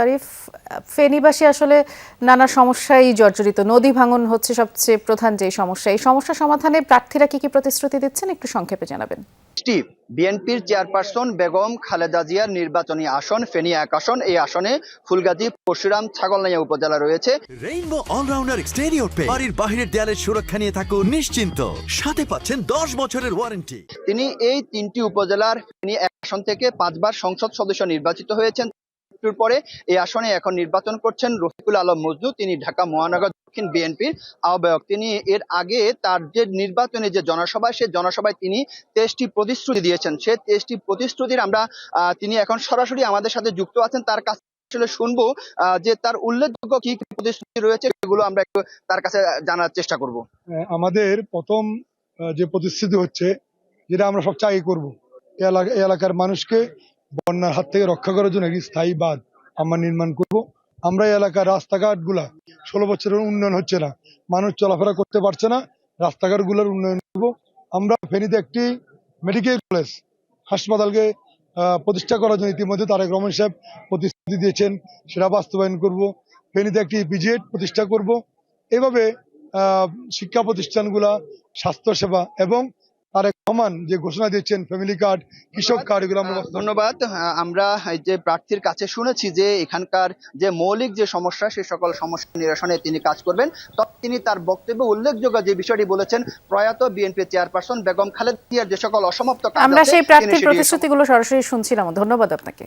তারিফ, ফেনীবাসী আসলে নানা সমস্যায় জর্জরিত। নদী ভাঙন হচ্ছে সবচেয়ে প্রধান যে সমস্যা। এই সমস্যা সমাধানে প্রার্থীরা কি কি প্রতিশ্রুতি দিচ্ছেন একটু সংক্ষেপে জানাবেন। বিএনপির চেয়ারপারসন বেগম খালেদা জিয়ার নির্বাচনী আসন ফেনী ১ আসন। এই আসনে ফুলগাজী, পরশুরাম, ছাগলনাইয়া উপজেলা রয়েছে। রেইনবো অলরাউন্ডার এক্সটেরিয়র পেইন্ট বাড়ির বাহিরের দেয়ালের সুরক্ষা নিয়ে থাকুন নিশ্চিন্ত, সাথে পাচ্ছেন 10 বছরের ওয়ারেন্টি। তিনি এই ৩টি উপজেলার ফেনী ১ আসন থেকে ৫বার সংসদ সদস্য নির্বাচিত হয়েছেন। পরে এই আসনে এখন নির্বাচন করছেন রফিকুল আলম মজনু। তিনি ঢাকা মহানগর দক্ষিণ বিএনপির আহ্বায়ক। তিনি এর আগে তার যে নির্বাচনী যে জনসভায়, সেই জনসভায় তিনি ২৩টি প্রতিশ্রুতি দিয়েছেন। সেই ২৩টি প্রতিশ্রুতির আমরা তিনি এখন সরাসরি আমাদের সাথে যুক্ত আছেন। তার কাছে আসলে শুনবো যে তার উল্লেখযোগ্য কি কি প্রতিশ্রুতি রয়েছে, সেগুলো আমরা একটু তার কাছে জানার চেষ্টা করব। আমাদের প্রথম যে প্রতিশ্রুতি হচ্ছে, যেটা আমরা সবচেয়ে আগে করবো, এই এলাকার মানুষকে বন্যার হাত থেকে রক্ষা করার জন্য একটি স্থায়ী বাঁধ আমরা নির্মাণ করব। আমরা এই এলাকার রাস্তাঘাট গুলা 16 বছরের উন্নয়ন হচ্ছে না, মানুষ চলাফেরা করতে পারছে না, রাস্তাঘাট গুলার উন্নয়ন করব। আমরা ফেনীতে একটি মেডিকেল কলেজ হাসপাতালকে প্রতিষ্ঠা করার জন্য ইতিমধ্যে তারেক রহমান সাহেব প্রতিশ্রুতি দিয়েছেন, সেটা বাস্তবায়ন করব। ফেনীতে একটি পিজিএড প্রতিষ্ঠা করব। এভাবে শিক্ষা প্রতিষ্ঠানগুলা, স্বাস্থ্যসেবা এবং তারেক রহমান যে ঘোষণা দিচ্ছেন ফ্যামিলি কার্ড, কৃষক কার্ড, এগুলো আমরা ধন্যবাদ। আমরা এই যে প্রার্থীর কাছে শুনেছি যে এখানকার যে মৌলিক যে সমস্যা, সে সকল সমস্যা নিরসনে তিনি কাজ করবেন। তবে তিনি তার বক্তব্যে উল্লেখযোগ্য যে বিষয়টি বলেছেন, প্রয়াত বিএনপি চেয়ারপারসন বেগম খালেদা জিয়ার যে সকল অসমাপ্ত কাজ আছে, আমরা সেই প্রার্থীর তিনি সেটি প্রতিশ্রুতিগুলো সরাসরি শুনছিলাম। ধন্যবাদ আপনাকে।